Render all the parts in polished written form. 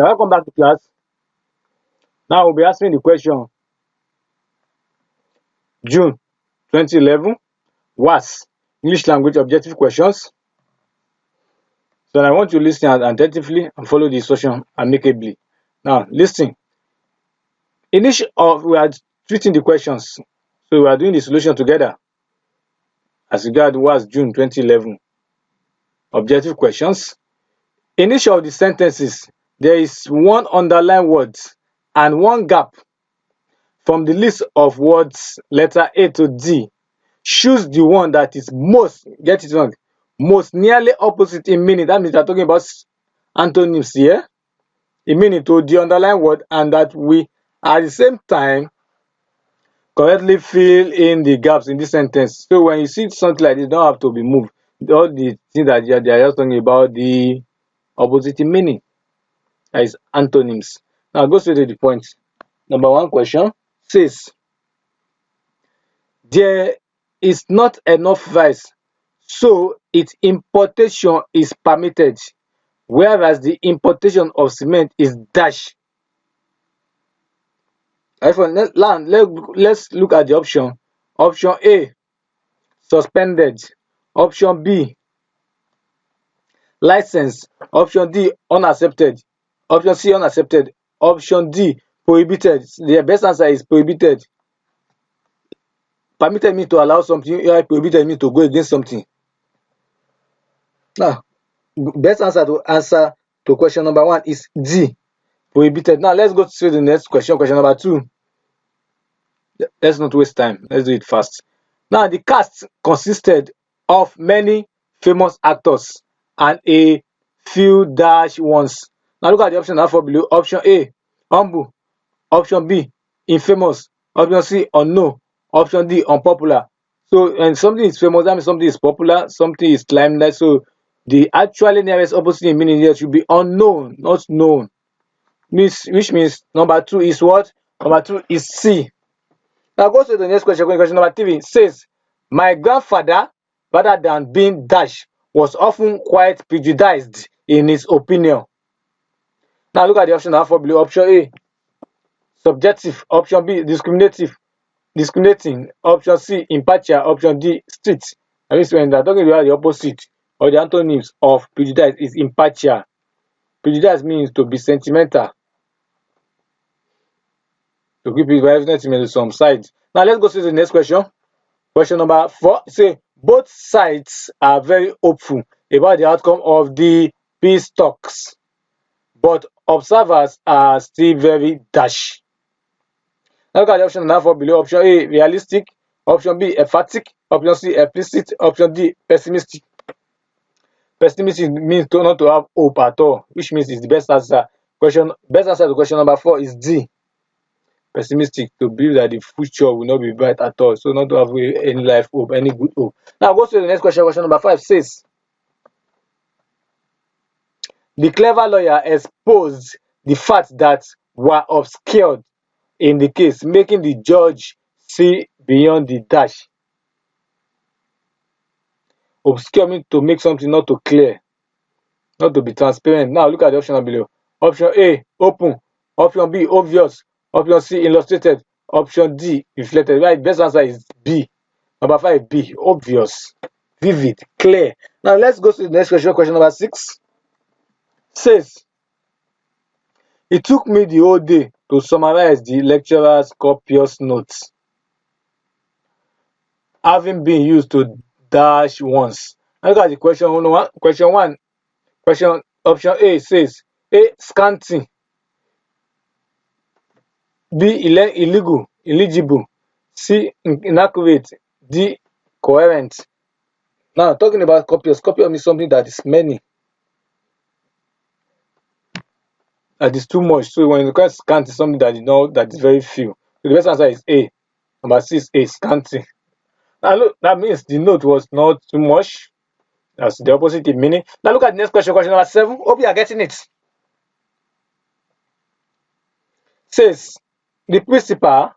Welcome back to class. Now we'll be asking the question June 2011 WAEC English Language Objective Questions. So I want you to listen attentively and follow the instruction amicably. Now listen. We are treating the questions, so we are doing the solution together as regard WAEC June 2011 objective questions. In each of the sentences, there is one underlined word and one gap. From the list of words letter A to D, choose the one that is most, get it wrong, most nearly opposite in meaning. That means we are talking about antonyms here, in meaning to the underlined word, and that we at the same time correctly fill in the gaps in this sentence. So when you see something like this, don't have to be moved. All the things that they are just talking about the opposite in meaning, that is antonyms. Now go straight to the point. Number one question says, there is not enough rice, so its importation is permitted, whereas the importation of cement is dash. Let's look at the option. Option A, suspended. Option B, licensed. Option D, unaccepted. Option C, unaccepted. Option D, prohibited. The best answer is prohibited. Permitted means to allow something, prohibited means to go against something. Now, best answer to question number one is D, prohibited. Now, let's go to the next question, question number two. Let's not waste time. Let's do it fast. Now, the cast consisted of many famous actors and a few dash ones. Now, look at the option alpha below. Option A, humble. Option B, infamous. Option C, unknown. Option D, unpopular. So, and something is famous, that means something is popular, something is limelight. So, the actually nearest opposite in meaning here should be unknown, not known. Which means number two is what? Number two is C. Now go to the next question. Question number three says, my grandfather, rather than being dash, was often quite prejudiced in his opinion. Now look at the option alpha below. Option A, subjective. Option B, discriminating. Option C, impartial. Option D, strict. That means when they're talking about the opposite or the antonyms of prejudice is impartial. Prejudice means to be sentimental, to keep it very sentimental to some sides. Now let's go to the next question. Question number four. Say both sides are very hopeful about the outcome of the peace talks, but observers are still very dash. Now look at the option alpha below. Option A, realistic. Option B, emphatic. Option C, implicit. Option D, pessimistic. Pessimistic means not to have hope at all, which means it's the best answer. Best answer to question number 4 is D. Pessimistic, to believe that the future will not be bright at all. So not to have any life hope, any good hope. Now go to the next question. Question number 5 says, the clever lawyer exposed the facts that were obscured in the case, making the judge see beyond the dash. Obscure means to make something not to clear, not to be transparent. Now look at the option below. Option A, open. Option B, obvious. Option C, illustrated. Option D, reflected. Right, best answer is B. Number 5, B, obvious, vivid, clear. Now let's go to the next question. Question number 6 says, it took me the whole day to summarize the lecturer's copious notes, having been used to dash once. Now look at the question. Question 1. Option A says, A, scanty. B, illegal, illegible. C, inaccurate. D, coherent. Now talking about copious means something that is many, that is too much. So when you look at scanty, something that you know that is very few. So the best answer is A. Number 6, A, scanty. Now look, that means the note was not too much. That's the opposite in meaning. Now look at the next question. Question number 7. Hope you are getting it. Says, the principal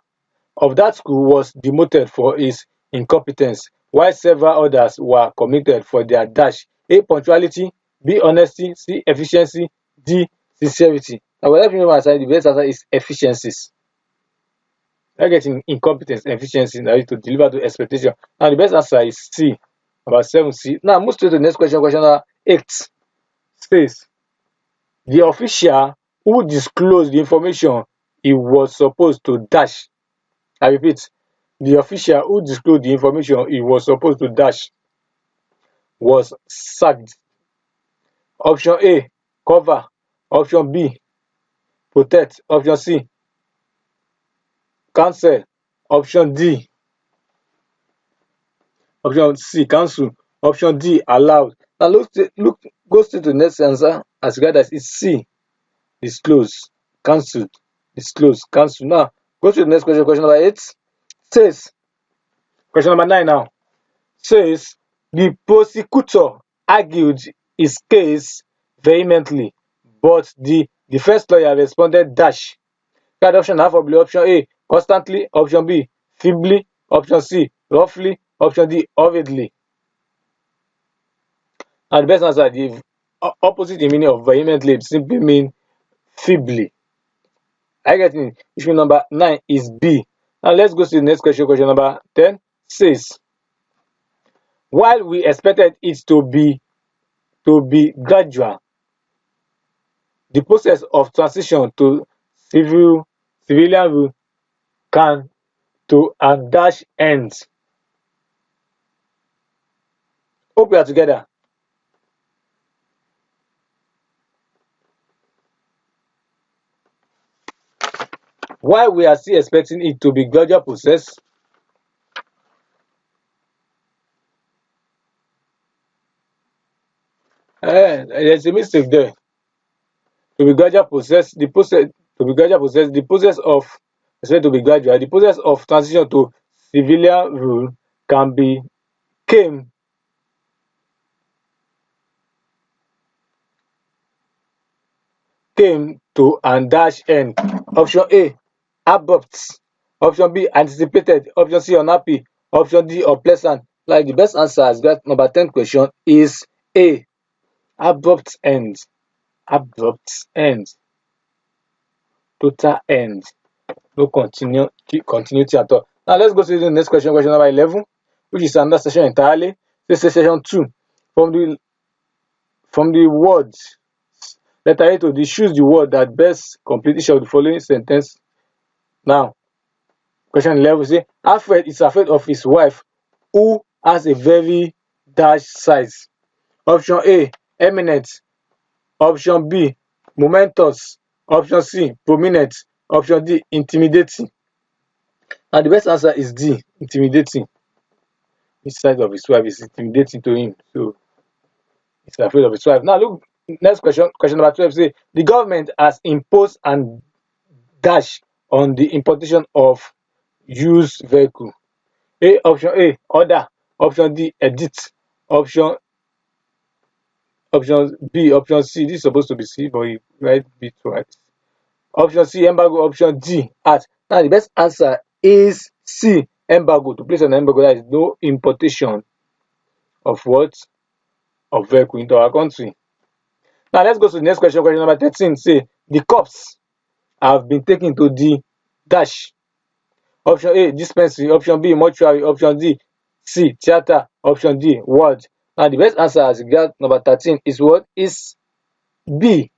of that school was demoted for his incompetence, while several others were committed for their dash. A, punctuality. B, honesty. C, efficiency. D, sincerity. Now, whatever you answer, the best answer is efficiencies. You're getting incompetence, efficiency now to deliver to expectation. Now, the best answer is C, about 7C. Now, move to the next question. Question number 8 says, the official who disclosed the information he was supposed to dash. I repeat, the official who disclosed the information he was supposed to dash was sacked. Option A, cover. Option B, protect. Option C, cancel. Option D, option C, cancel. Option D, allowed. Now go straight to the next answer as regard as it's C, disclose, cancel, disclose, cancel. Now go to the next question. Question number 8 says, question number 9 now says, the prosecutor argued his case vehemently, but the defense lawyer responded dash. Card option A for option A, constantly. Option B, feebly. Option C, roughly. Option D, hurriedly. And the best answer, the opposite meaning of vehemently simply mean feebly. I get it. Issue number 9 is B. Now let's go to the next question. Question number 10 says, while we expected it to be gradual, the process of transition to civilian rule can to and dash ends. Hope we are together. While we are still expecting it to be gradual process, there's a mistake there. To be gradual process, the process to be gradual process, the process of said to be gradual, the process of transition to civilian rule can be came to and dash end. Option A, abrupt. Option B, anticipated. Option C, unhappy. Option D, unpleasant. Like the best answer as that number 10 question is A, abrupt end. Abrupt end. Total end. No continuity at all. Now let's go to the next question, question number 11, which is another session entirely. This is session 2. From the words, letter A to D, choose the word that best complete each of the following sentence. Now, question 11 say, Alfred is afraid of his wife who has a very dash size. Option A, eminent. Option B, momentous. Option C, prominent. Option D, intimidating. And the best answer is D, intimidating. The size of his wife is intimidating to him, so he's afraid of his wife. Now look, next question, question number 12 say, the government has imposed and dash on the importation of used vehicle. Option A, order. Option D, edit. Option B, option C. This is supposed to be C, but you write B twice. Option C, embargo. Option D, act. Now the best answer is C, embargo. To place an embargo, there is no importation of what? Of vehicle into our country. Now let's go to the next question. Question number 13 say, the corpse have been taken to the dash. Option A, dispensary. Option B, mortuary. Option D, C, theater. Option D, ward. Now the best answer as regard number 13 is what? Is B.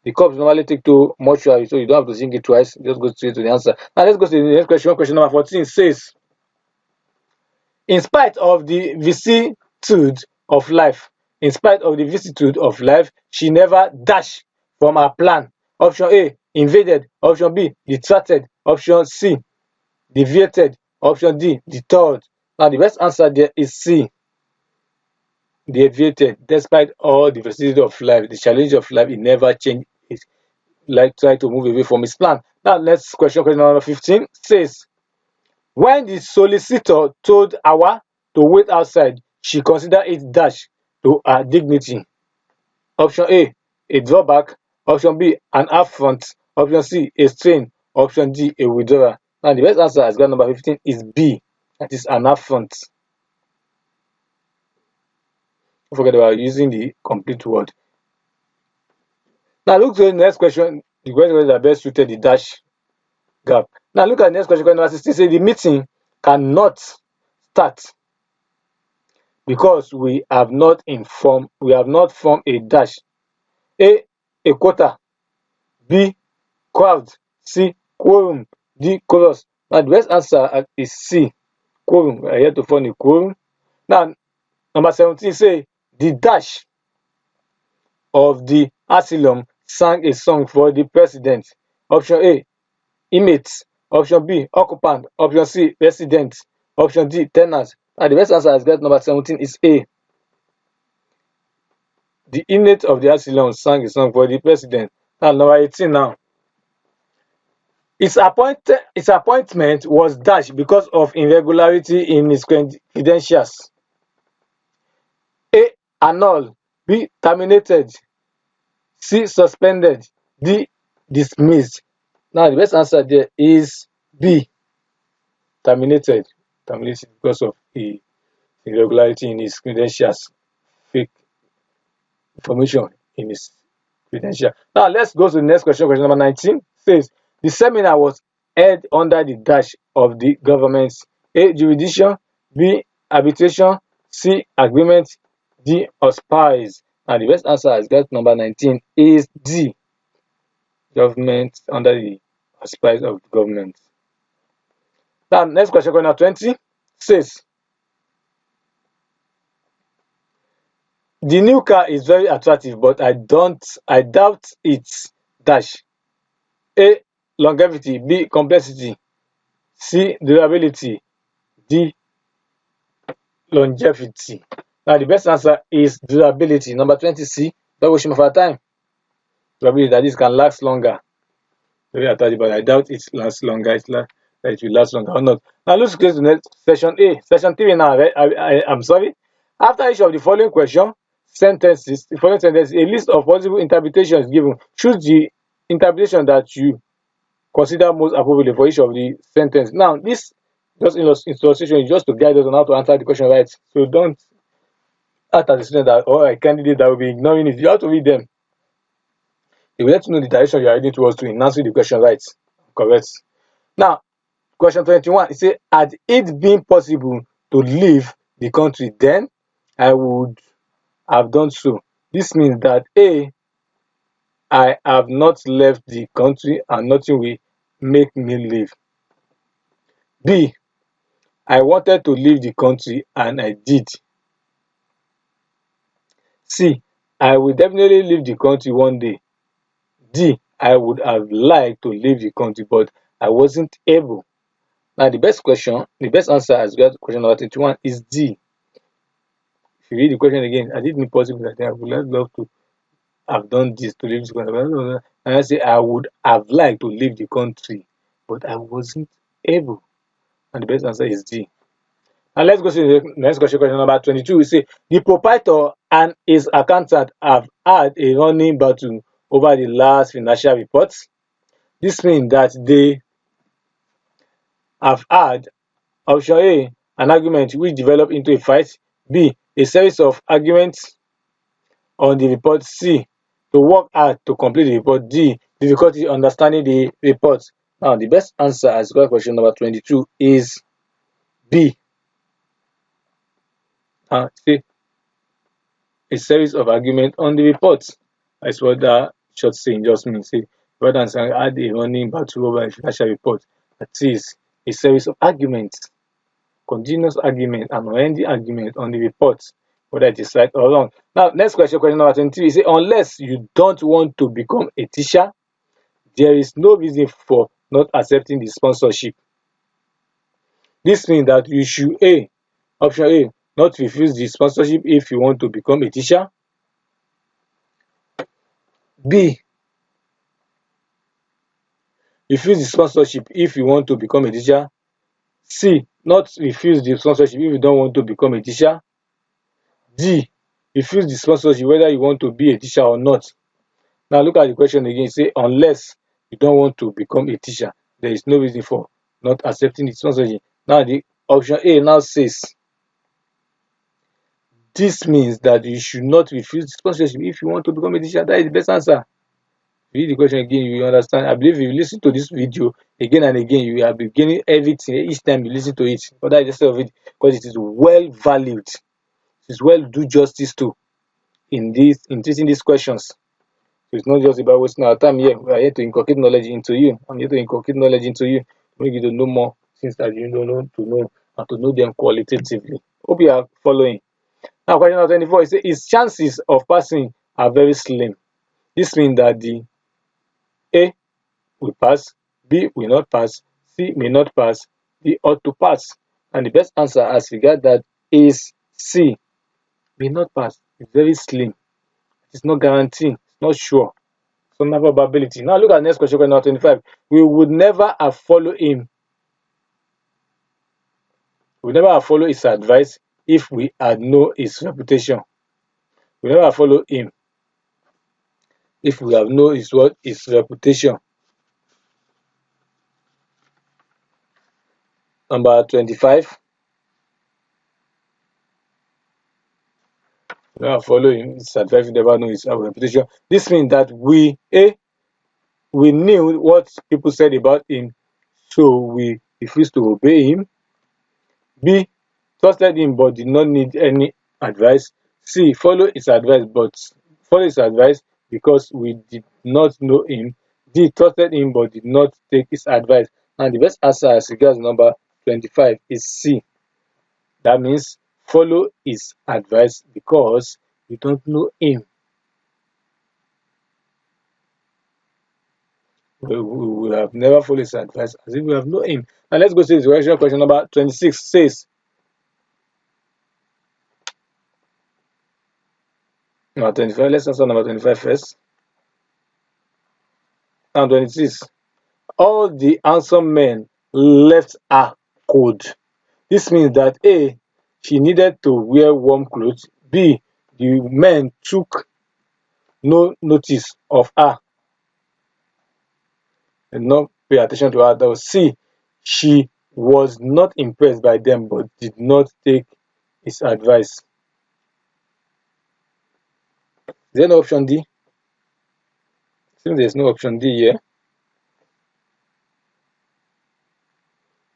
The corpse normally take to mortuary, so you don't have to think it twice. Just go straight to the answer. Now let's go to the next question. Question number 14 says, in spite of the vicissitude of life, she never dash from her plan. Option A, invaded. Option B, detracted. Option C, deviated. Option D, detoured. Now the best answer there is C, deviated. Despite all the vicissitude of life, the challenge of life, it never changed. It like try to move away from his plan. Now next question, question number 15 says, when the solicitor told Awa to wait outside, she considered it dash to her dignity. Option A drawback. Option B, an affront. Option C, a strain. Option D, a withdrawal. Now the best answer as number 15 is B, that is an affront. Don't forget about using the complete word. Now look to the next question. The questions that best suited the dash gap. Now look at the next question. Question number 16 say the meeting cannot start because we have not formed a dash. A quota. B crowd. C quorum. D chorus. Now the best answer is C quorum. We are here to form a quorum. Now number 17 say the dash of the asylum sang a song for the president. Option A inmates. Option B occupant. Option C resident. Option D tenants. And the best answer as get number 17 is A. The inmate of the asylum sang a song for the president. Now number 18 now. His appointment was dashed because of irregularity in his credentials. A annulled. B terminated. C suspended. D dismissed. Now the best answer there is B terminated. Terminated because of the irregularity in his credentials, fake information in his credential. Now let's go to the next question. Question number 19 says the seminar was held under the dash of the government's A jurisdiction, B arbitration, C agreement, D auspice. And the best answer as get number 19 is D government, under the auspice of the government. Now next question, question number 20 says the new car is very attractive, but I doubt its dash. A longevity, B complexity, C durability, D longevity. Now the best answer is durability. Number 20 C. Don't waste my time. Durability, that is can last longer. Very attractive, but I doubt it lasts longer. That it will last longer or not. Now let's go to the next section A. Section 3 now. I'm sorry. After each of the following sentences, a list of possible interpretations given. Choose the interpretation that you consider most appropriate for each of the sentence. Now, this just illustration is just to guide us on how to answer the question right. So don't act as a student that, or a candidate that will be ignoring it. You have to read them. They will let you know the direction you are heading towards to in answering the question right. Correct. Now, question 21, it says, had it been possible to leave the country, then I would have done so. This means that A, I have not left the country and nothing will make me leave. B, I wanted to leave the country and I did. C, I will definitely leave the country one day. D, I would have liked to leave the country, but I wasn't able. Now, the best answer as well, question number 21 is D. If you read the question again, I did it possible that I would love to have done this to leave this country. And I say I would have liked to leave the country, but I wasn't able. And the best answer is D. And let's go to the next question, question number 22. We say the proprietor and his accountant have had a running battle over the last financial reports. This means that they have had option A, an argument which developed into a fight. B, a series of arguments on the report. C, to work hard to complete the report. D, difficulty understanding the report. Now, the best answer as well, question number 22 is B. See, a series of arguments on the report. That's what that short saying just means. See, rather than saying add a running battle over a financial report, that is a series of arguments, continuous argument and unending argument on the report, whether it is right or wrong. Now, next question, question number 23. You say, unless you don't want to become a teacher, there is no reason for not accepting the sponsorship. This means that you should option A, not refuse the sponsorship if you want to become a teacher. B, refuse the sponsorship if you want to become a teacher. C, not refuse the sponsorship if you don't want to become a teacher. D, refuse the sponsorship whether you want to be a teacher or not. Now look at the question again. Say, unless you don't want to become a teacher, there is no reason for not accepting the sponsorship. Now the option A now says, this means that you should not refuse the sponsorship if you want to become a teacher. That is the best answer. Read the question again, you will understand. I believe if you listen to this video again and again, you will be gaining everything each time you listen to it. But that is the of it, because it is well valued. It is well do justice to in teaching these questions. So it's not just about wasting our time here. We are here to inculcate knowledge into you. I'm here to inculcate knowledge into you, make you to know more things that you don't know to know, and to know them qualitatively. Hope you are following. Now, question number 24 is his chances of passing are very slim. This means that the A will pass, B will not pass, C may not pass, D ought to pass. And the best answer as regard that is C, may not pass. It's very slim. It's not guaranteed. It's not sure. Some probability. Now look at the next question, question number 25. We would never have followed him. We would never have followed his advice if we had known his reputation. We never have followed him if we have known his what? His reputation. Number 25. We never follow him. His advice, we never know his reputation. This means that we knew what people said about him, so we refused to obey him. B, trusted him but did not need any advice. C, follow his advice because we did not know him. D, trusted him but did not take his advice. And the best answer as regards number 25 is C. That means follow his advice because you don't know him. We have never followed his advice as if we have known him. Now let's go to the question number 26 says, number 25, let's answer number 25 first. Now 26, all the handsome men left her cold. This means that A, she needed to wear warm clothes. B, the men took no notice of her and not pay attention to her. C, she was not impressed by them but did not take his advice. Is there no option D? Since there's no option D here,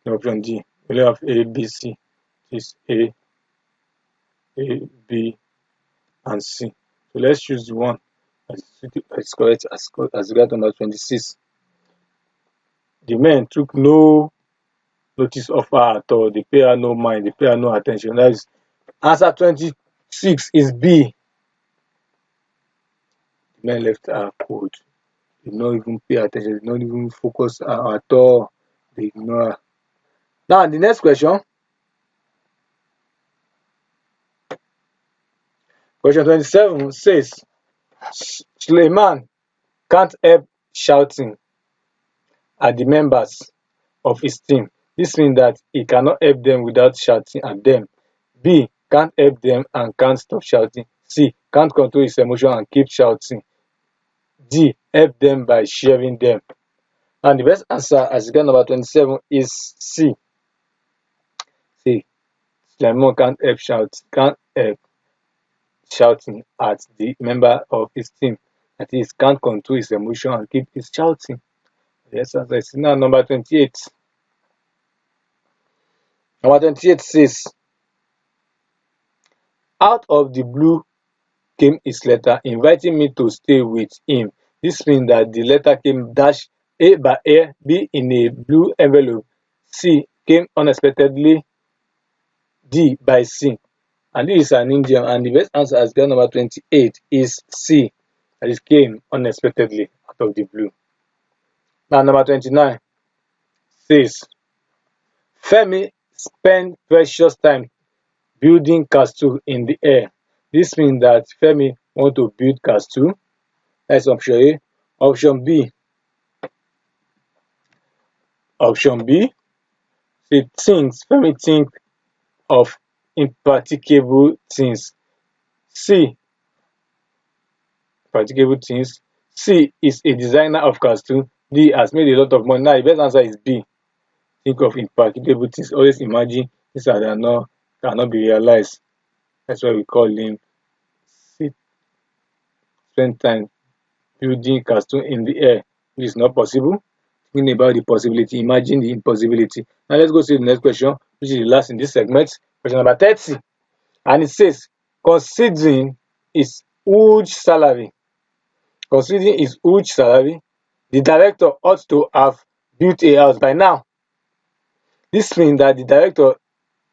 no option D. We only have A, B, C. This A, B, and C. So let's choose the one that is correct as regard number 26. The men took no notice of her at all. They pay her no mind. They pay her no attention. That is answer 26 is B. The men left her cold. They did not even pay attention. They did not even focus her at all. They ignore her. Now the next question. Question 27 says, Suleiman can't help shouting at the members of his team. This means that he cannot help them without shouting at them. B, can't help them and can't stop shouting. C, can't control his emotion and keep shouting. D, help them by sharing them. And the best answer as regard number 27 is C. C. Suleiman can't help shouting at the member of his team. That is, can't control his emotion and keep his shouting. Yes, answer is now number 28. Number 28 says, out of the blue came his letter inviting me to stay with him. This means that the letter came dash A by A, B in a blue envelope, C came unexpectedly, D by C. And this is an Indian, and the best answer as girl number 28 is C. That it came unexpectedly out of the blue. Now number 29 says, Femi spent precious time building castle in the air. This means that Femi want to build castle. That's option A. Option B. Femi think of impracticable things. C. Practicable things. C is a designer of castle. D has made a lot of money. Now the best answer is B. Think of impracticable things. Always imagine things that cannot be realized. That's why we call him spend time building cartoon in the air, which is not possible. Thinking about the possibility, imagine the impossibility. Now let's go to the next question, which is the last in this segment. Question number 30. And it says, considering his huge salary, the director ought to have built a house by now. This means that the director,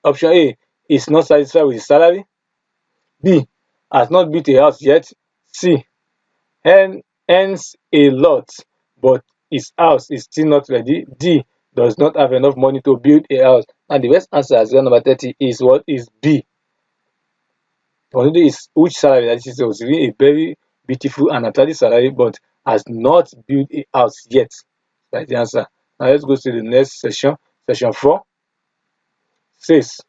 option A, is not satisfied with his salary. B, has not built a house yet. C, earns a lot, but his house is still not ready. D, does not have enough money to build a house. And the best answer as well, number 30, is what is B. Considering his huge salary, that is receiving a very beautiful and attractive salary, but has not built a house yet. That's the answer. Now let's go to the next section. Section 4 says,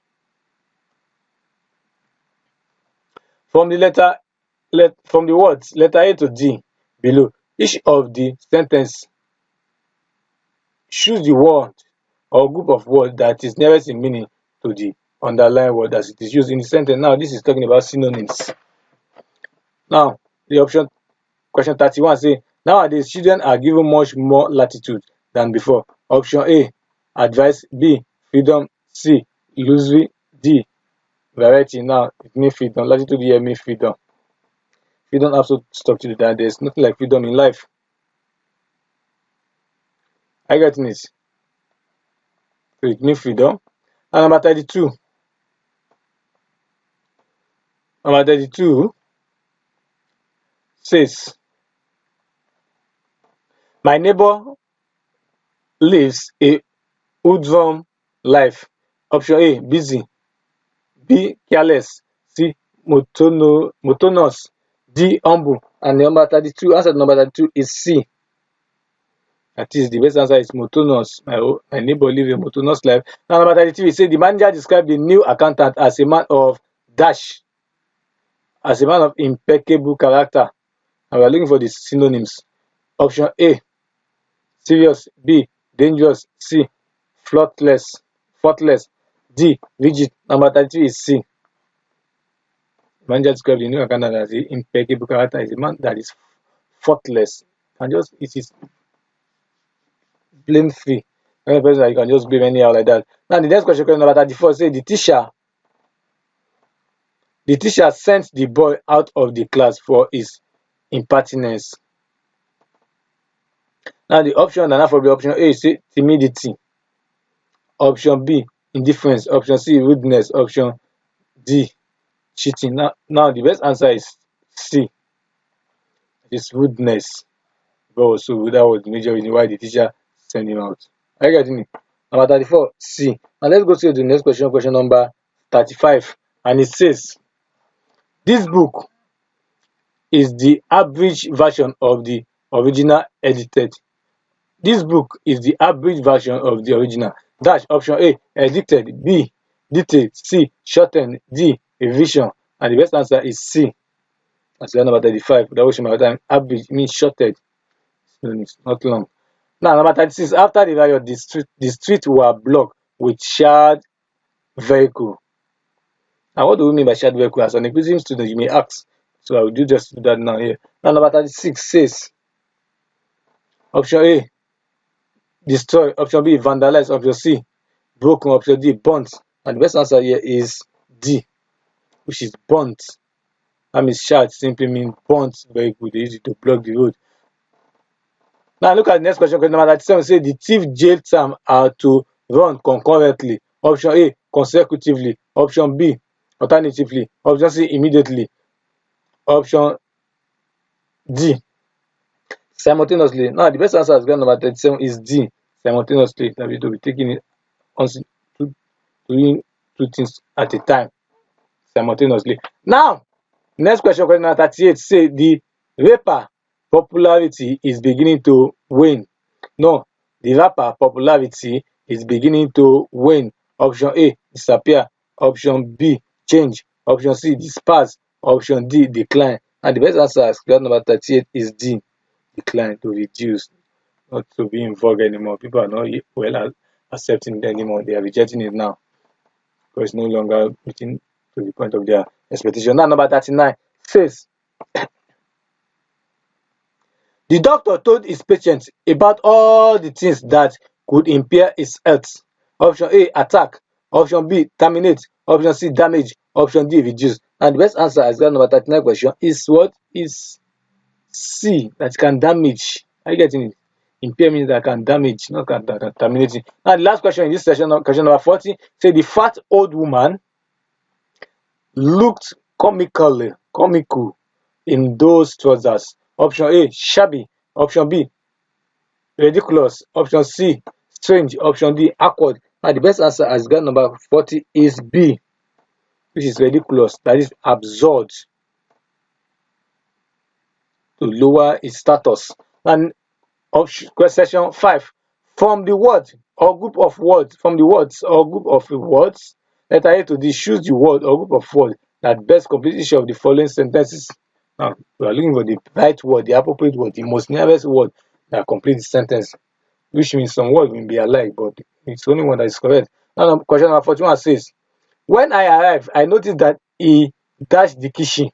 from the words letter A to D below, each of the sentence choose the word or group of words that is nearest in meaning to the underlined word as it is used in the sentence. Now this is talking about synonyms. Now the option question 31 say, nowadays children are given much more latitude than before. Option A, advice. B, freedom. C, illusory. D, variety. Now it means freedom. Latitude here means freedom. Freedom have to stop to that. There's nothing like freedom in life. I getting it? So it means freedom. And number 32. Number 32 says, my neighbor lives a hoodlum life. Option A, busy. B, careless. C, monotonous. D, humble. And number 32, answer number 32 is C. That is, the best answer is monotonous. My neighbor lives a monotonous life. Now, number 33, it says the manager described the new accountant as a man of dash, as a man of impeccable character. And we are looking for the synonyms. Option A, serious. B, dangerous. C, faultless. D, rigid. Number 33 is C. Manager described the new accountant as an impeccable character, is a man that is faultless and just it is blame free. Any person that you can just blame anyhow like that. Now the next question number 34 say the teacher sent the boy out of the class for his impertinence. Now the option and for the option A is timidity. Option B, indifference. Option C, rudeness. Option D, cheating. Now the best answer is C. It's rudeness. But so that was the major reason why the teacher sent him out. Are you getting it? Number 34, C. Now let's go to the next question, question number 35. And it says, this book is the average version of the original edited. This book is the average version of the original. Dash. Option A, edited. B, detailed. C, shortened. D, revision. And the best answer is C. That's number 35. That was my time. Average means shorted. It's not long. Now, number 36. After the riot, the streets were blocked with shared vehicle. Now, what do we mean by shared vehicle? As an inquisitive student, you may ask. So I will just do that now here. Now, number 36 says, option A, destroy. Option B, vandalize. Option C, broken. Option D, burnt. And the best answer here is D, which is burnt. That means shared simply means burnt vehicle. They use it to block the road. Now look at the next question. Question number 37 say the thief jailed Sam are to run concurrently. Option A, consecutively. Option B, alternatively. Option C, immediately. Option D, simultaneously. Now the best answer as well number 37 is D, simultaneously. That we will be taking it on doing two things at a time, simultaneously. Now, next question, question number 38 say the rapper popularity is beginning to wane. No, the rapper popularity is beginning to wane. Option A, disappear. Option B, change. Option C, disperse. Option D, decline. And the best answer as question number 38 is D, decline, to reduce, not to be in vogue anymore. People are not well accepting it anymore. They are rejecting it now because it's no longer meeting to the point of their expectation. Now, number 39 says The doctor told his patient about all the things that could impair his health. Option A, attack. Option B, terminate. Option C, damage. Option D, reduce. And the best answer as that number 39 question is what? Is C, that can damage. Are you getting it? Impair means that can damage, not can terminate it. Now the last question in this session, question number 40, say the fat old woman looked comical in those trousers. Option A, shabby. Option B, ridiculous. Option C, strange. Option D, awkward. Now the best answer as regard number 40 is B, which is ridiculous. That is absurd, to lower its status. And question 5. From the word or group of words, from the words or group of words, letter A to D, choose the word or group of words that best complete each of the following sentences. Now, we are looking for the right word, the appropriate word, the most nearest word that completes the sentence, which means some words will be alike, but it's only one that is correct. Now, question number 41 says, when I arrived, I noticed that he dashed the kitchen.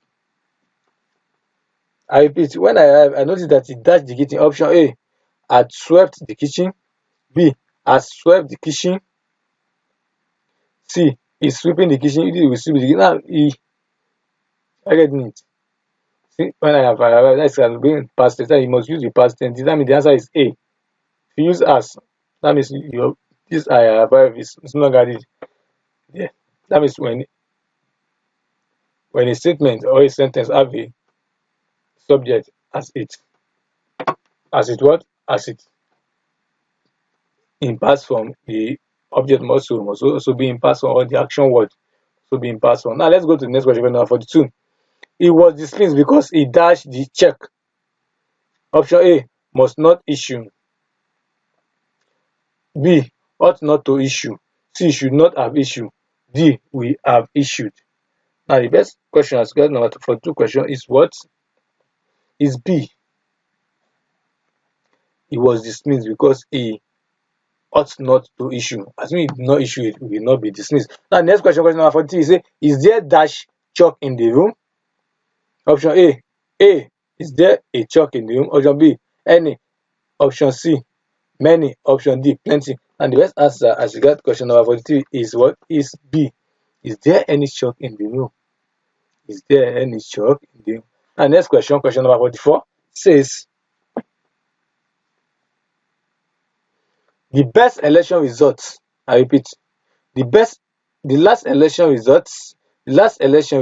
I repeat, when I arrived, I noticed that he dashed the kitchen. Option A, had swept the kitchen. B, has swept the kitchen. C, is sweeping the kitchen. D, will sweep the kitchen. Now, I get it. See, when I have arrived, that's going past tense. You must use the past tense. That means the answer is A. If you use as, that means this I arrived is no longer this. Yeah. That means when a statement or a sentence have a subject as it in past form, the object must also be in past form, or the action word also be in past form. Now let's go to the next question, number 42. He was dismissed because he dashed the check. Option A, must not issue. B, ought not to issue. C, should not have issued. D, we have issued. Now the best question as well, number 42 question is what? Is B. He was dismissed because he ought not to issue. As we did not issue, it will not be dismissed. Now next question, question number 43, is is there dash chalk in the room? Option A, is there a chalk in the room? Option B, any. Option C, many. Option D, plenty. And the best answer as regard question number 43 is what? Is B. Is there any chalk in the room? Is there any chalk in the room? And next question, question number 44, says the best election results. I repeat, the last election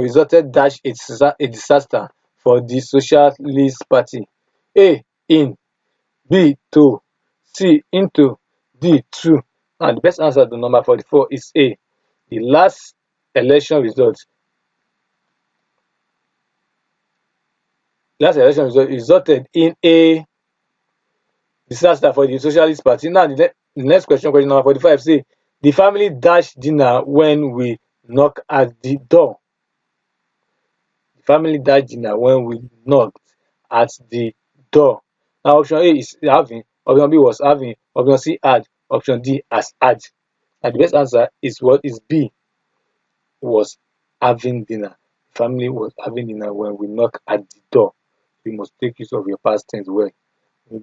resulted dash a disaster for the Socialist Party. A, in. B, to. C, into. D, to. And the best answer to number 44 is A. The last election results resulted in a disaster for the Socialist Party. Now the next question, question number 45, say the family dashed dinner when we knock at the door. The family dashed dinner when we knocked at the door. Now option A is having, option B was having, option C had, option D has had. And the best answer is what? Is B, was having dinner. The family was having dinner when we knock at the door. You must take use of your past tense well.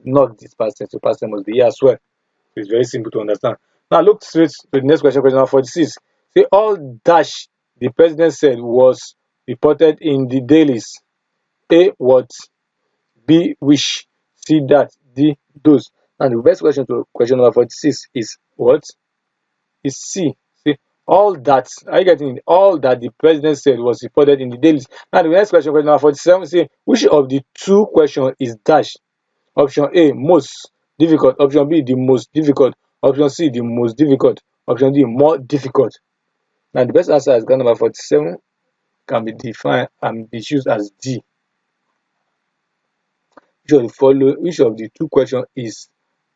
Not this past tense, your past tense must be here as well. So it's very simple to understand. Now look straight to the next question, question number 46. Say all dash the president said was reported in the dailies. A, what? B, which? C, that. D, those. And the best question to question number 46 is what? Is C. See, all that, are you getting it? All that the president said was reported in the dailies. Now the next question, question number 47, say which of the two questions is dash? Option A, most difficult. Option B, the most difficult. Option C, the most difficult. Option D, more difficult. Now the best answer is number 47 can be defined and be chosen as D. Which of the two questions is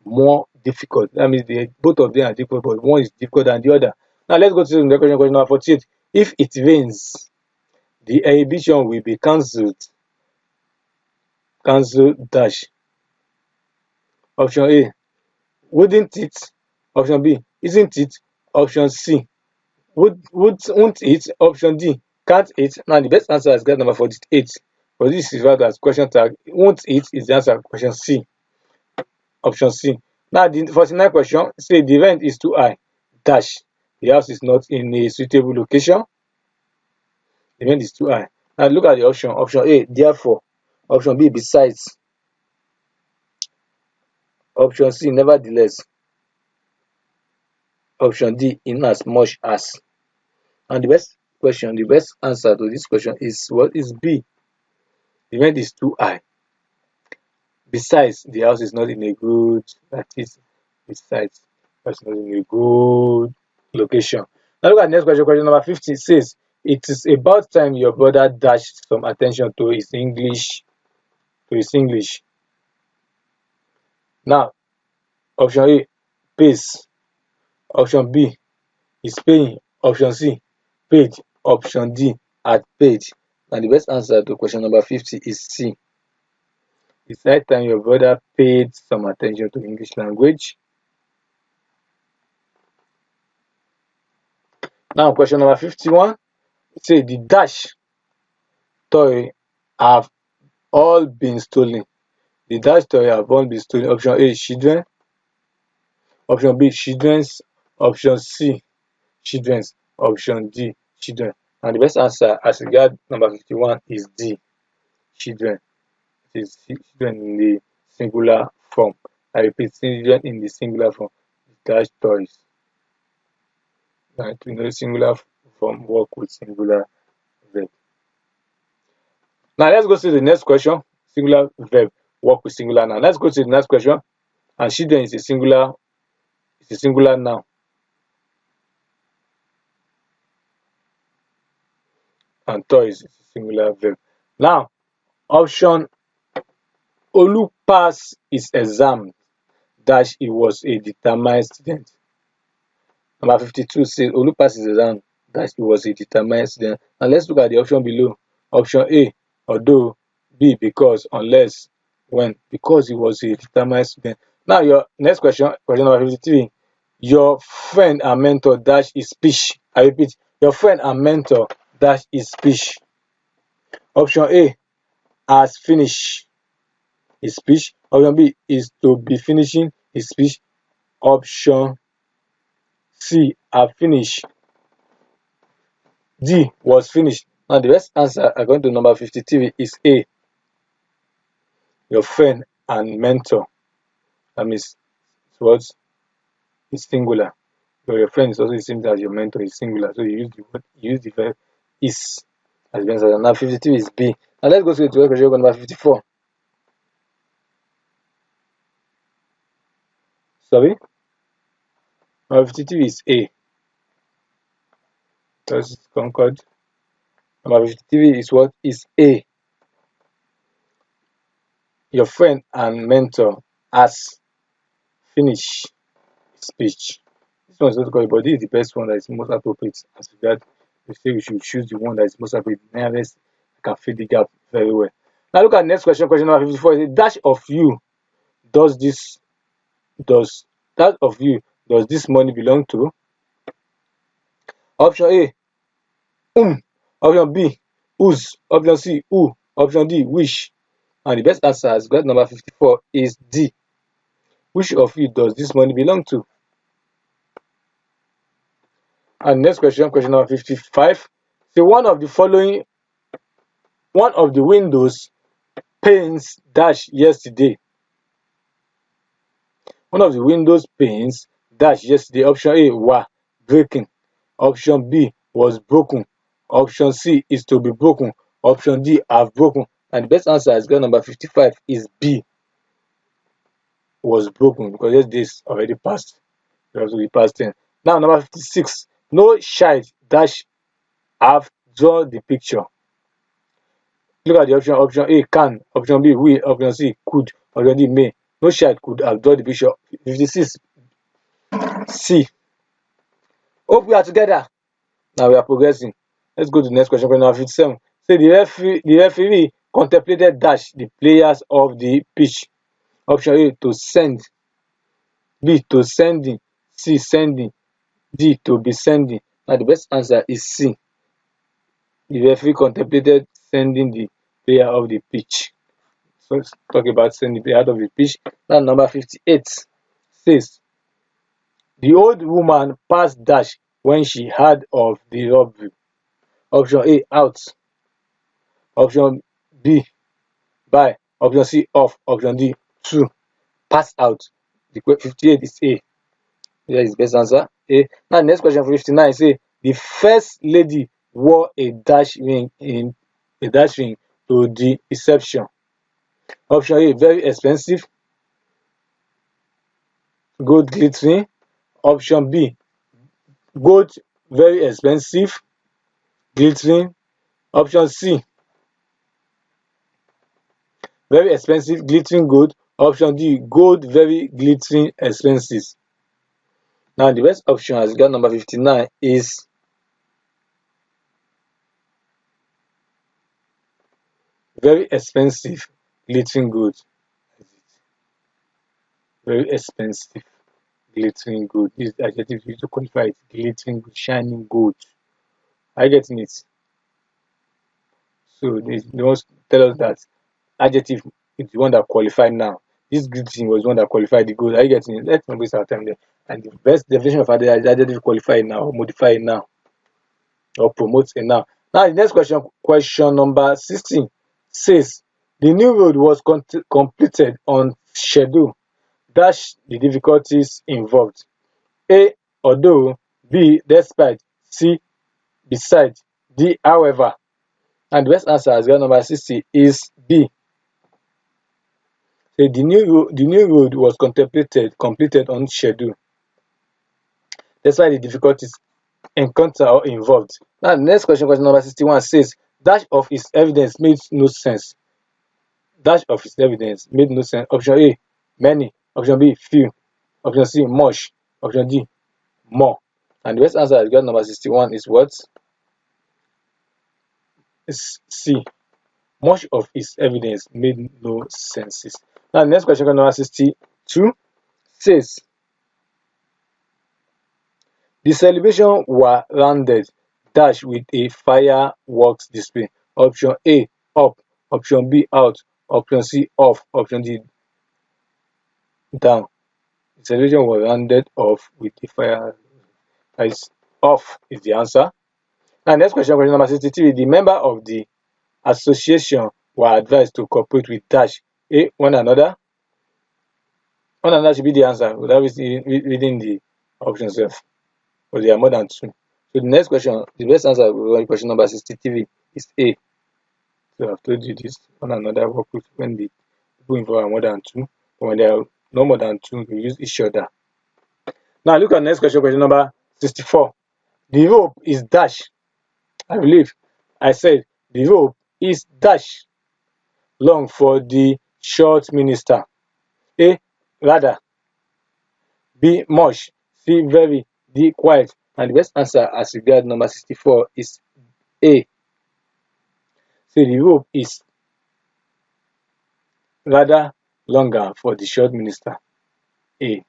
more difficult? That means both of them are difficult, but one is difficult than the other. Now let's go to the next question, question number 48. If it rains, the exhibition will be cancelled. Cancel dash. Option A, wouldn't it? Option B, isn't it? Option C, won't it? Option D, can't it? Now the best answer is number 48 but this is referred as question tag. Won't it is the answer. Question C. Option C. Now the 49th question say the rent is too high. Dash. The house is not in a suitable location. The rent is too high. Now look at the option. Option A, therefore. Option B, besides. Option C, nevertheless. Option D, in as much as. And the best answer to this question is what is B. The rent is too high. Besides, the house is not in a good, that is, besides, it's not in a good location. Now look at the next question. Question number 50 says, it is about time your brother dashed some attention to his English. Now, option A, pays. Option B, is paying. Option C, paid. Option D, had paid. And the best answer to question number 50 is C. It's right time your brother paid some attention to English language. Now, question number 51. Say the dash toy have all been stolen. The dash toy have all been stolen. Option A, children. Option B, children's. Option C, children's. Option D, children. And the best answer as regard number 51 is D, children. It is children in the singular form. I repeat, children in the singular form. Dash toys. And we know singular form work with singular verb. Now let's go to the next question. Singular verb work with singular noun. Let's go to the next question. And children is a singular noun. And toys is a singular verb. Now, option Olu pass his exam dash he was a determined student. Number 52 says Olu pass his exam dash he was a determined student. And let's look at the option below. Option A, although. B, because, unless, when. Because he was a determined student. Now your next question, question number 53. Your friend and mentor dash his speech. I repeat, your friend and mentor dash his speech. Option A, has finished his speech. Option B, is to be finishing his speech. Option C, have finished. D, was finished. Now the best answer according to number 53 is A, your friend and mentor. That means what is singular. So your friend is also the same as your mentor is singular. So you use the verb is as the answer. Now 53 is B. Now let's go to the question number 54. Sorry? Number 53 is A. That's concord. Number 53 is what? Is A. Your friend and mentor has finished speech. This one is not correct, but this is the best one that is most appropriate as regard. We say we should choose the one that is most appropriate. Nearest can fill the gap very well. Now look at the next question. Question number 54 is a dash of you does this money belong to? Option A, option B, whose. Option C, who. Option D, which. And the best answer as regard number 54 is D. Which of you does this money belong to? And next question, question number 55. So one of the windows panes dash yesterday. One of the windows panes dash yesterday. Option A, were breaking. Option B, was broken. Option C, is to be broken. Option D, have broken. And the best answer as girl number 55 is B, was broken, because yesterday is already passed. It has to be past 10. Now number 56. No child dash have draw the picture. Look at the option. Option A, can. Option B, will. Option C, could. Option D, may. No child could have drawn the picture. 56. C. Hope we are together. Now we are progressing. Let's go to the next question. Question number 57. Say the referee contemplated dash the players of the pitch. Option A, to send. B, to sending. C, sending. D, to be sending. Now the best answer is C. The referee contemplated sending the player of the pitch. So let's talk about sending the player out of the pitch. Now number 58 says, the old woman passed dash when she heard of the robbery. Option A, out. Option B, by. Option C, off. Option D, two. Pass out. The 58 is A. Here is the best answer. A. Now next question for 59 say, the first lady wore a dash ring to the reception. Option A, very expensive, gold glittering. Option B, gold very expensive, glittering. Option C, very expensive, glittering gold. Option D, gold very glittering expensive. Now the best option as got number 59 is very expensive, glittering gold. Very expensive, glittering gold. This is the adjective used to qualify it. Glittering gold, shining gold. Are you getting it? So they want to tell us that adjective is the one that qualified now. This glittering was the one that qualified the gold. Are you getting it? Let's not waste our time there. And the best definition of adjective qualified now, or modified now, or promote it now. Now the next question number 16 says, the new road was completed on schedule. Dash the difficulties involved. A, although. B, despite. C, beside. D, however. And the best answer as well number 60 is B. So the new road was completed on schedule, despite the difficulties encountered or involved. Now the next question number 61 says, dash of his evidence made no sense. Dash of his evidence made no sense. Option A, many. Option B, few. Option C, much. Option D, more. And the best answer as got number 61 is what? Is C. Much of his evidence made no sense. Now the next question number 62 says, the celebration were rounded dash with a fireworks display. Option A, up. Option B, out. Option C, off. Option D, down. The celebration was rounded off with a fire. Is off is the answer. Now next question number 63. The member of the association were advised to cooperate with dash. A, one another. One another should be the answer without reading the options self. But there are more than two. So the next question, the best answer for question number 63 is A. So I've told you this. One another work with when the people involved are more than two. But when there are no more than two, we use each other. Now look at the next question number 64. The rope is dash. I believe I said the rope is dash long for the short minister. A, rather. B, much. C, very. D, quiet. And the best answer as regard number 64 is A. So the rope is rather longer for the short minister. A.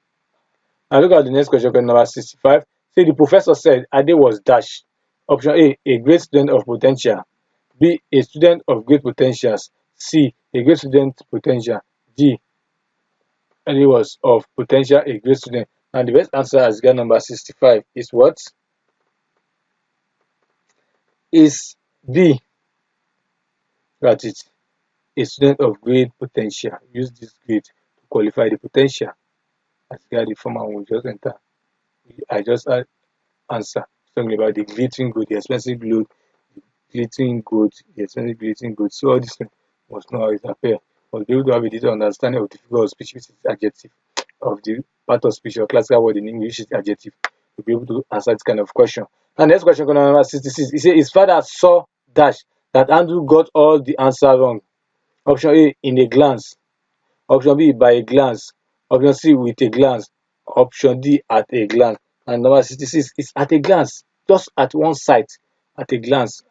Now look at the next question number 65. Say the professor said Ade was dash. Option A great student of potential. B, a student of great potentials. C, a great student potential. D, Ade was of potential a great student. And the best answer as regard number 65 is what? Is B. Got it. A student of great potential. Use this grade to qualify the potential. As regard the former one we just enter. I just answer talking about the glittering good, the expensive gold, the glittering good, the expensive glittering good. So all these things must know how it appear. Must be able to have a detailed understanding of difficult speech, which is adjective, of the part of speech or classical word in English is adjective, to be able to answer this kind of question. And next question number 66. He said his father saw dash that Andrew got all the answer wrong. Option A, in a glance. Option B, by a glance. Option C, with a glance. Option D, at a glance. And number 66 is at a glance, just at one sight, at a glance,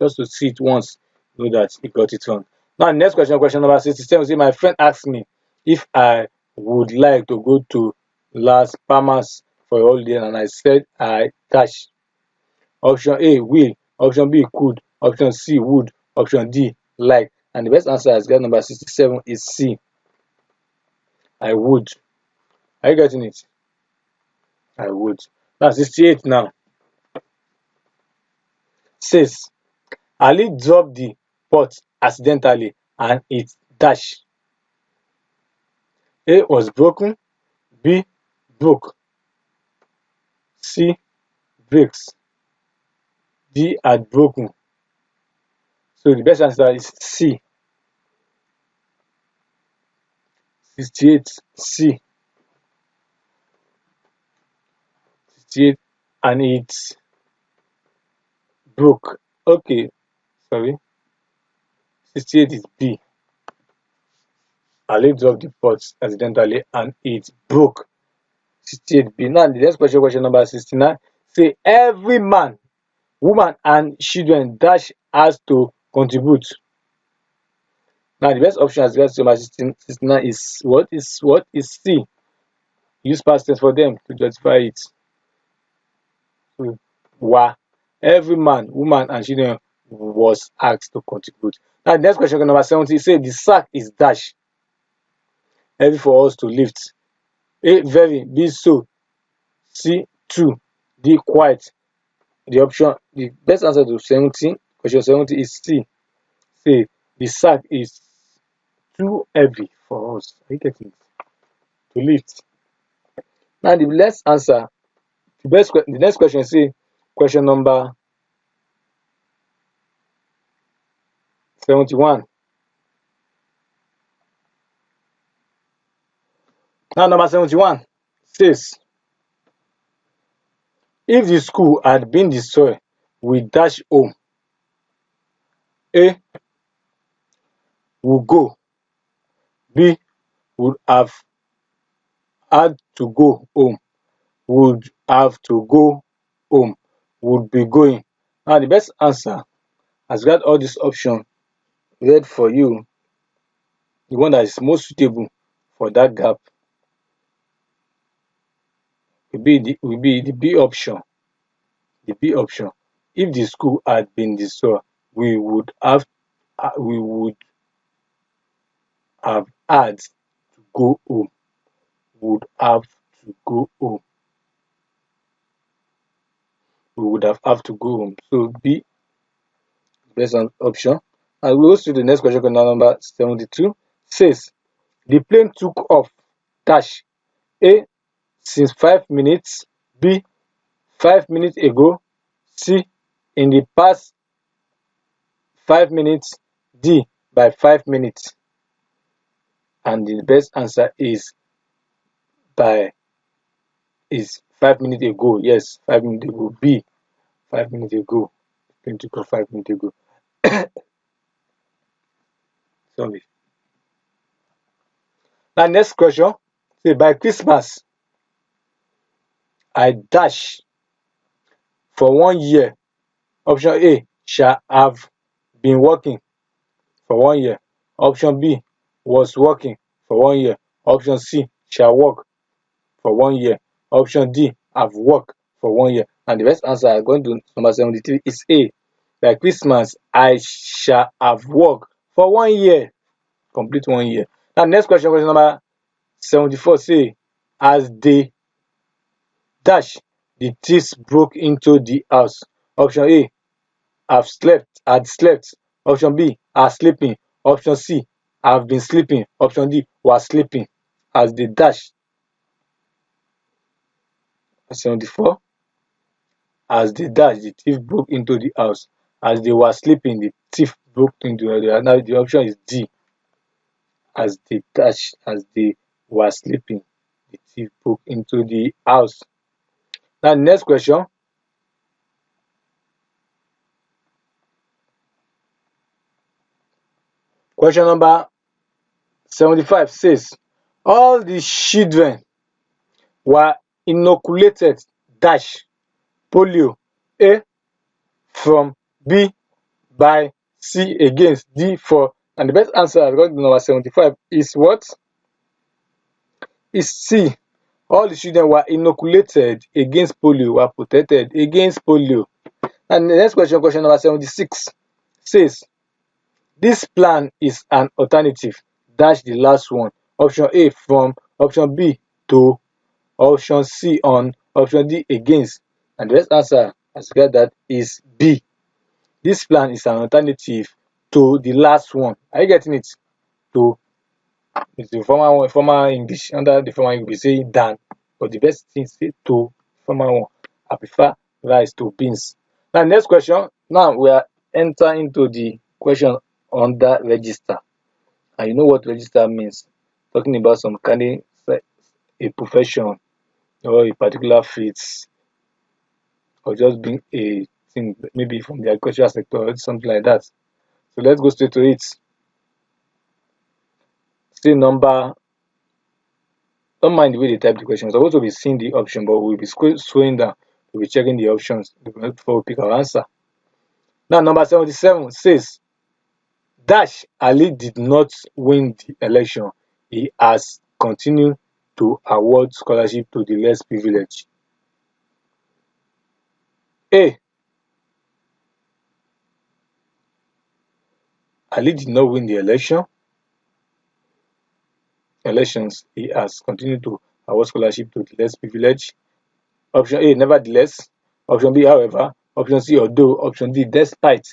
just to see it once, know that he got it wrong. Now, next question number 67. See, my friend asked me if I would like to go to Las Palmas for a holiday, and I said I dash. Option A, will. Option B, could. Option C, would. Option D, like. And the best answer as get number 67 is C. I would. Are you getting it? I would. Now 68 now. Says Ali dropped the pot accidentally and it dash. A was broken, B broke, C breaks, D had broken. So the best answer is C. 68 C. 68 and it broke. Okay, sorry. 68 is B. Ali dropped the pot accidentally and it broke. 68B. Now the next question number 69. Say every man, woman and children dash has to contribute. Now the best option as regards to number 69 is what is C. Use past tense for them to justify it. So, wa. Every man, woman and children was asked to contribute. Now the next question number 70 say the sack is dash. Heavy for us to lift. A very, B so, C true, D quiet. The best answer to question 70 is C. Say the sack is too heavy for us. Are you getting it? To lift. Now the next answer, the next question say question number 71. Now number 71 says if the school had been destroyed, we dash home. A would go. B would have had to go home. Would have to go home. Would be going. Now the best answer has got all these options read for you. The one that is most suitable for that gap will be the B option. The B option. If the school had been destroyed, we would have had to go home. Would have to go home. We would have to go home. So B, best option. And we go to the next question, number 72. Says the plane took off dash. A since 5 minutes. B 5 minutes ago. C in the past 5 minutes. D by 5 minutes. And the best answer is 5 minutes ago. Yes, 5 minutes ago. B 5 minutes ago. Plane took off 5 minutes ago. Sorry. Now next question. Say by Christmas I dash for 1 year. Option A shall have been working for 1 year. Option B was working for 1 year. Option C shall work for 1 year. Option D have worked for 1 year. And the best answer going to number 73 is A. By Christmas I shall have worked for 1 year. Complete 1 year. Now next question number 74 say as they dash the thieves broke into the house. Option A had slept. Option B are sleeping. Option C have been sleeping. Option D was sleeping. As they dash. 74. As they dash, the thief broke into the house. As they were sleeping, the thief broke into the house. Now the option is D. As they dash, as they were sleeping, the thief broke into the house. Now next question. Question number 75 says all the children were inoculated dash polio. A from, B by, C against, D for. And the best answer I got number 75 is what? Is C. All the children were inoculated against polio, were protected against polio. And the next question number 76 says This plan is an alternative dash the last one. Option A from, option B to, option C on, option D against. And the best answer as you get that is B. This plan is an alternative to the last one. Are you getting it? To, it's the former one, former English. Under the former English, we say than, but the best thing is say to former one. I prefer rice to beans. Now, next question. Now we are entering into the question under register. And you know what register means? Talking about some kind of a profession or a particular field, or just being a thing, maybe from the agricultural sector or something like that. So let's go straight to it. Still number, don't mind the way they type the question. We're supposed to be seeing the option, but we'll be scrolling down. We'll be checking the options before we pick our answer. Now, number 77 says, Dash Ali did not win the election. He has continued to award scholarship to the less privileged. A. Ali did not win the elections. He has continued to award scholarship to the less privileged. Option A, nevertheless. Option B, however. Option C, although. Option D, despite.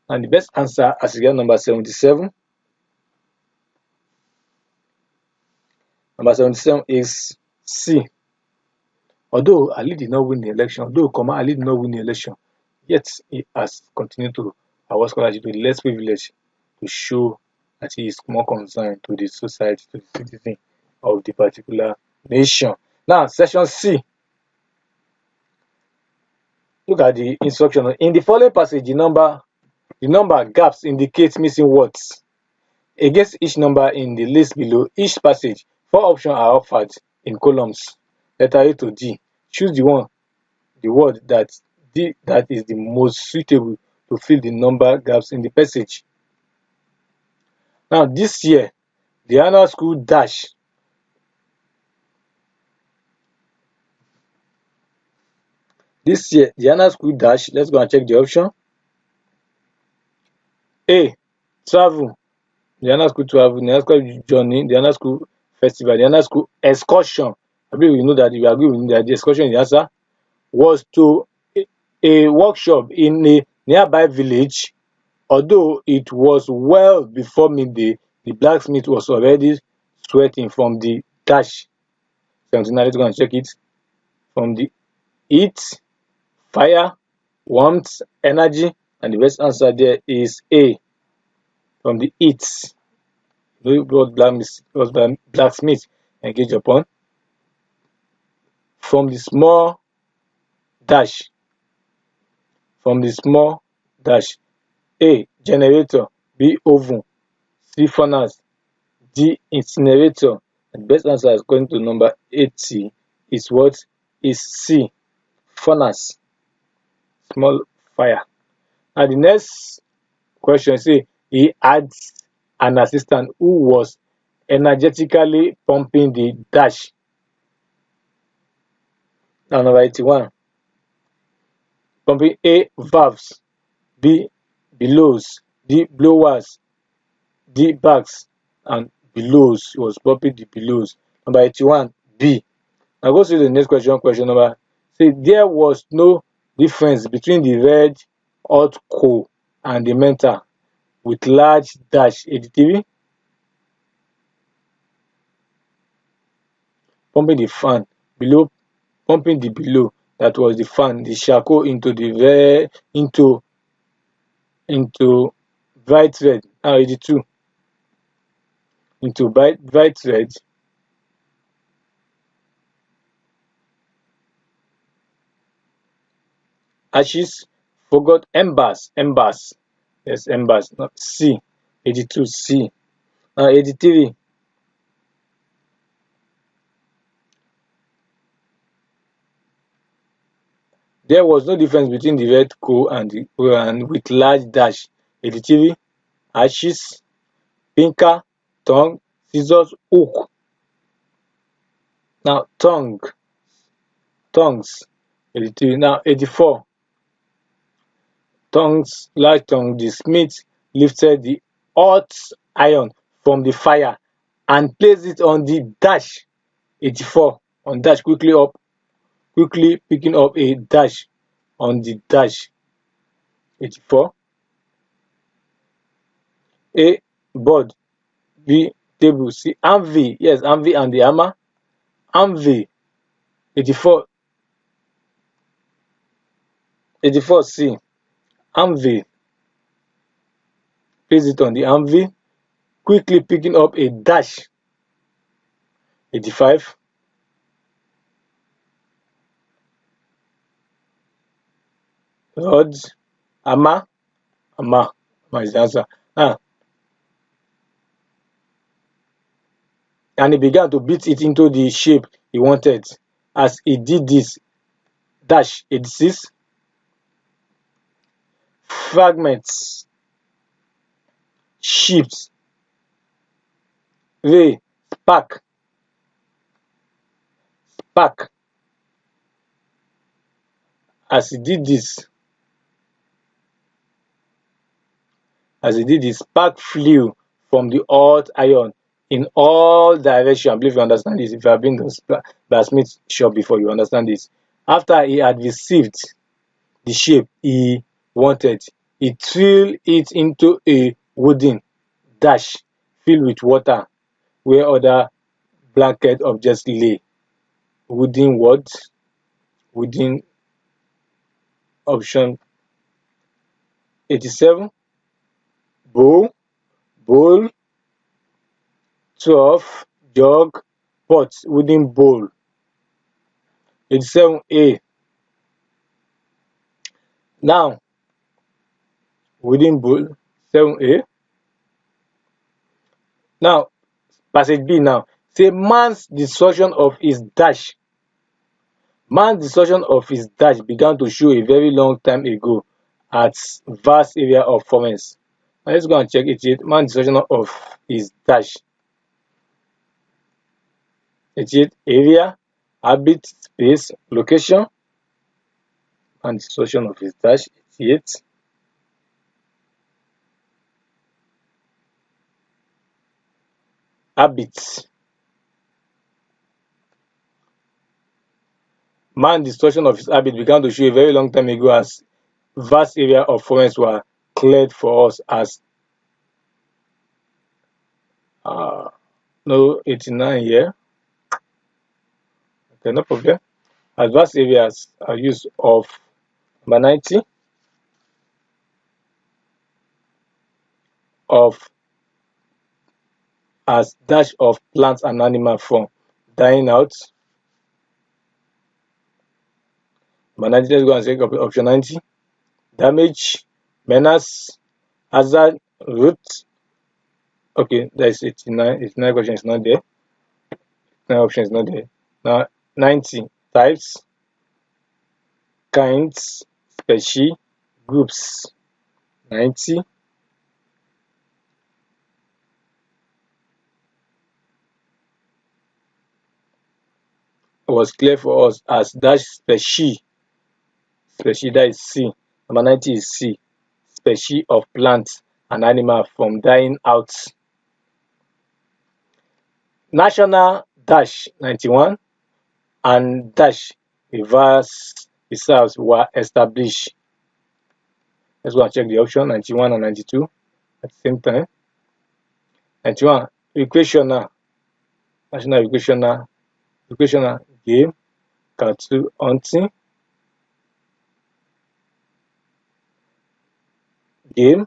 And the best answer as regard number 77. Number 77 is C. Although Ali did not win the election, Ali did not win the election, yet he has continued to award scholarship to the less privileged to show that he is more concerned to the society, to the citizen of the particular nation. Now, section C. Look at the instruction. In the following passage, the number gaps indicate missing words. Against each number in the list below each passage, 4 options are offered in columns. Letter A to D. Choose the word that is the most suitable to fill the number gaps in the passage. Now, this year, the annual school dash. This year, the annual school dash. Let's go and check the option. A. Travel. The annual school travel. The annual school journey. The annual school festival. The annual school excursion. I believe you know that. You agree with me that the excursion, the answer was to a workshop in a nearby village. Although it was well before midday, the blacksmith was already sweating from the dash. 79, let's go and check it. From the heat, fire, warmth, energy, and the best answer there is A. From the heat. What blacksmith engage upon. From the small dash. From the small dash. A. Generator. B. Oven. C. Furnace. D. Incinerator. And the best answer according to number 80 is what? Is C. Furnace. Small fire. And the next question say he had an assistant who was energetically pumping the dash. Now number 81. Pumping A. Valves. B. Bellows. D. Blowers. D. Bags. And bellows. He was pumping the bellows. Number 81. B. Now go to the next question. Question number. Say there was no difference between the red hot coal and the metal with large dash 83. Pumping the fan below, pumping the below, that was the fan, the charcoal into the into bright red. Now 82 into bright red. Ashes, forgot embers. Yes, embers. Not C. 82 C. 83. There was no difference between the red coal and with large dash. 83. Ashes, pinker, tongue, scissors, hook. Now tongues. 83. Now 84. Tongues, large tongue. The smith lifted the hot iron from the fire and place it on the dash 84 on dash quickly picking up a dash on the dash 84. A. Board. B. Table. C. Anvil. Yes, anvil and the hammer. Anvil 84. 84 C. Anvil. Place it on the anvil, quickly picking up a dash 85. Rod. Hammer. Hammer is the answer. And he began to beat it into the shape he wanted. As he did this, dash 86. Fragments. Ships. Ray. Spark. As he did this, spark flew from the hot iron in all directions. I believe you understand this. If you have been to blacksmith shop before, you understand this. After he had received the shape he wanted, he threw it into a wooden dash filled with water where other blanket objects lay. Wooden what? Wooden option 87. Bowl, 12, jug, pot, wooden bowl. 87A. Now, wooden bowl, 7A. Now, passage B now. Say man's destruction of his dash. Man's destruction of his dash began to show a very long time ago at vast area of forests. Now let's go and check it. Man's destruction of his dash. 88 area, habit, space, location. And destruction of his dash. 88. Habits. Man's destruction of his habit began to show a very long time ago as vast area of forests were cleared for us as no 89 here. Okay, no problem. As vast areas are used of number 90 of as dash of plants and animal from dying out. Number 90, let's go and check option 90. Damage, menace, hazard, root. Okay, that's 89. 89 question is not there. 9 option is not there. Now 90, types, kinds, species, groups. 90. Was clear for us as dash species. Species, that is C. Number 90 is C. Species of plants and animal from dying out. National dash 91 and dash reserves were established. Let's go and check the option 91 and 92 at the same time. 91 recreational, national recreational game, cattle hunting, game,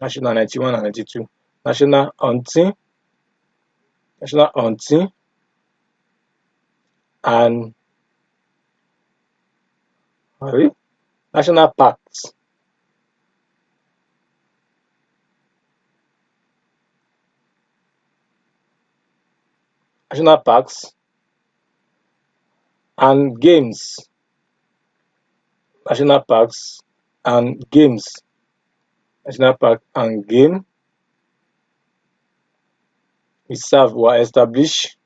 national 91 and 92, national hunting, and national parks. National parks and games. National parks and games. National park and game reserve were established.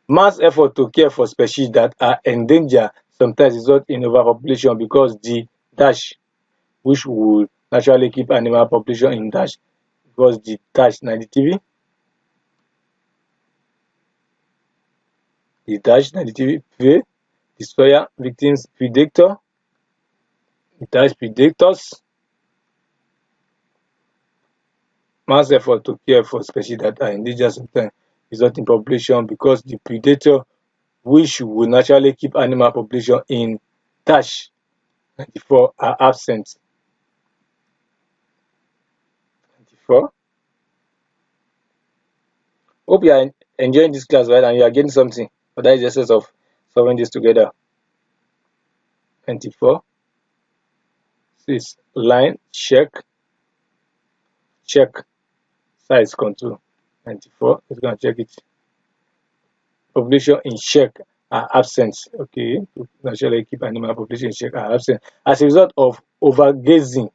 Mass effort to care for species that are endangered sometimes result in overpopulation because the dash, which would naturally keep animal population in dash, because the dash na the TV, the dash na the TV, prey, destroyer, victims, predator, the dash predators, mass effort to care for species that are endangered sometimes result in population because the predator, which would naturally keep animal population in dash 94, are absent. 94. Hope you are enjoying this class, right? And you are getting something. But that is the essence of solving this together. 24. 6. Line, check, size control. 94. Let's go and check it. Population in check are absent. Okay. Naturally keep animal population in check are absent. As a result of overgazing.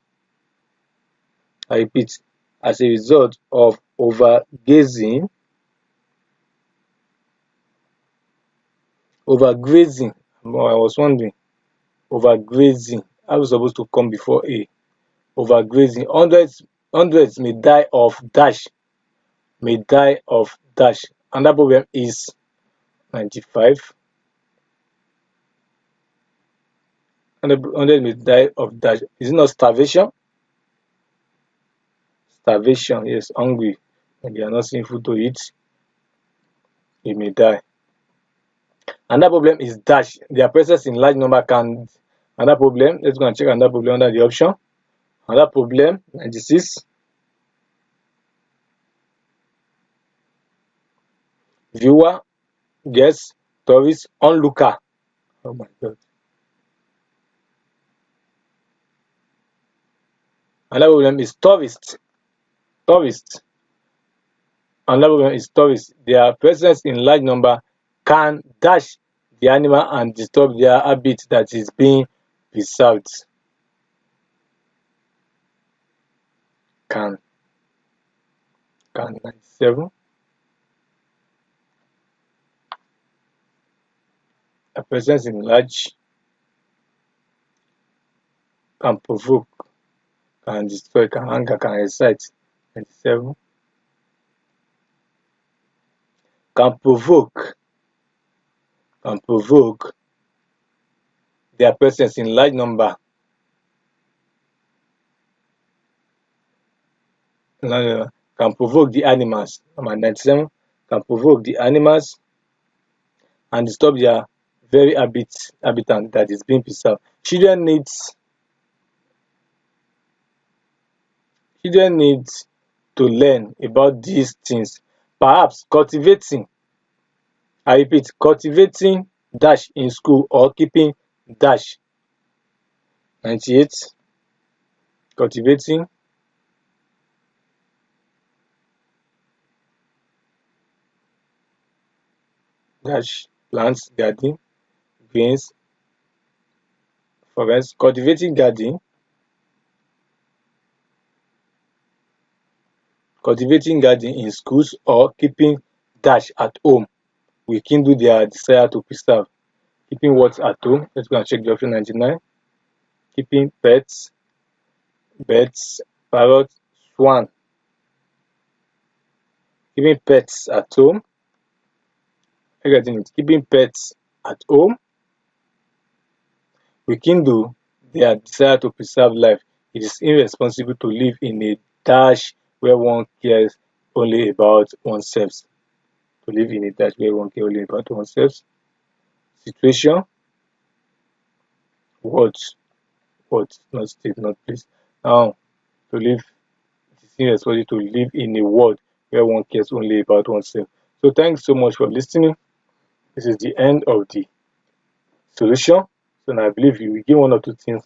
I repeat, as a result of overgazing, overgrazing. I was wondering, overgrazing. How is supposed to come before a? Overgrazing. Hundreds may die of dash. And that problem is 95. 100 may die of dash. Is it not starvation? Starvation, yes, hungry. And they are not seeing food to eat, they may die. Another problem is dash. Their presence in large number can. Another problem, let's go and check another problem under the option. Another problem, 96. Viewer, guest, tourist, onlooker. Oh my god. Another problem is tourist. Another problem is tourist. Their presence in large number can dash the animal and disturb their habit that is being preserved. Can 97. A presence in large can provoke, can destroy, can anger, can excite. 97. Can provoke their presence in large number. Can provoke the animals. Number 97. Can provoke the animals and disturb their very habitat that is being preserved. Children need to learn about these things. Perhaps cultivating, I repeat, cultivating dash in school or keeping dash. 98. Cultivating dash plants, garden, greens, forest. Cultivating garden in schools or keeping dash at home will kindle their desire to preserve. Keeping what at home? Let's go and check the option 99. Keeping pets, birds, parrot, swan. Keeping pets at home. Keeping pets at home will kindle their desire to preserve life. It is irresponsible to live in a dash where one cares only about oneself. Situation. What? Not state, not place. Now, to live, it is irresponsible to live in a world where one cares only about oneself. So thanks so much for listening. This is the end of the solution. So now I believe you will give one or two things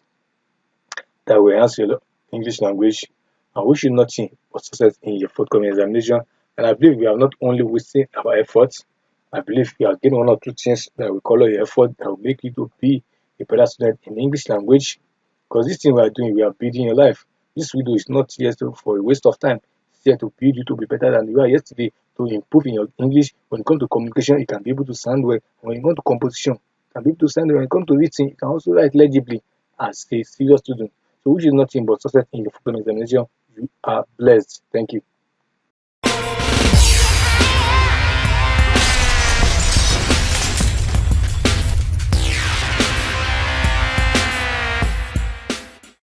that will enhance your English language and wish you nothing but success in your forthcoming examination. And I believe we have not only wasted our efforts, I believe you are getting one or two things that will color your effort that will make you to be a better student in English language. Because this thing we are doing, we are building your life. This video is not here for a waste of time. It's here to build you to be better than you are yesterday, to improve in your English. When it comes to communication, you can be able to sound well. When you go to composition, can be able to send when it comes to written, you can also write legibly as a serious student. So which is nothing but success in your full examination. You are blessed. Thank you.